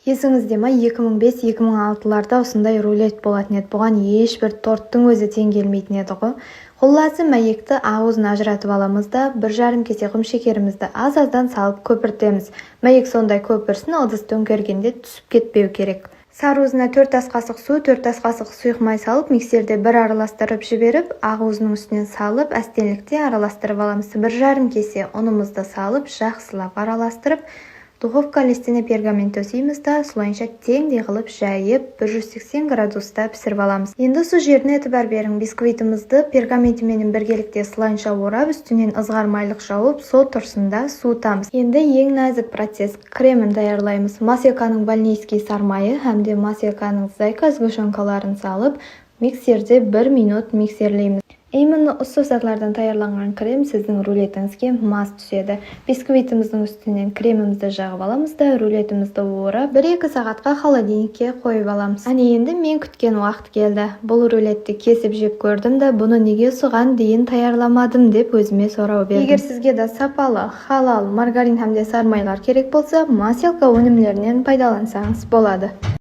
Есіңізде ма, 2005-2006-ларда осындай рулет болатын еді. Бұған ешбір торттың өзі тең келмейтін еді ғой. Қолласы мәйекті ауызын ажыратып аламыз да, 1,5 кесе құм шекерімізді аз-аздан салып көпіртеміз. Мәйек сондай көпірсін, ыдыс төңкергенде түсіп кетпеу керек. Сары уызына 4 ас қасық су, 4 ас қасық сұйық май салып, миксерде бір араластырып жіберіп, ақ уызының үстінен салып, әстенлікте араластырып аламыз. 1,5 кесе ұнымызды салып, жақсылап араластырып, духовка листіне пергамент төсейміз да, солайынша теңдей қылып жайып, 180 градуста пісіріп аламыз. Енді су жеріне етібар берің. Бисквитімізді пергаментімен біргелікте солайынша орап, үстінен ызғар майлық жауып, со тұрсында суытамыз. Енді ең нәзік процесс кремін даярлаймыз. Маселканың больницкий сармайы һәмде маселканың зайка сгущенкаларын салып, миксерде 1 минут миксерлейміз. Именно осы затлардан таярланған крем сіздің рулетіңізге мас түседі. Бисквитіміздің үстінен кремімізді жағып аламыз да, рулетімізді орап, 1-2 сағатқа холодильникке қойып аламыз. Әне енді мен күткен уақыт келді. Бұл рулетті кесіп жеп көрдім да, бұны неге соған дейін таярламадым деп өзіме сұрау бердім. Егер сізге де сапалы, халал, маргарин һәмде сармайлар керек болса, маселка өнімлерінен пайдалансаңыз болады.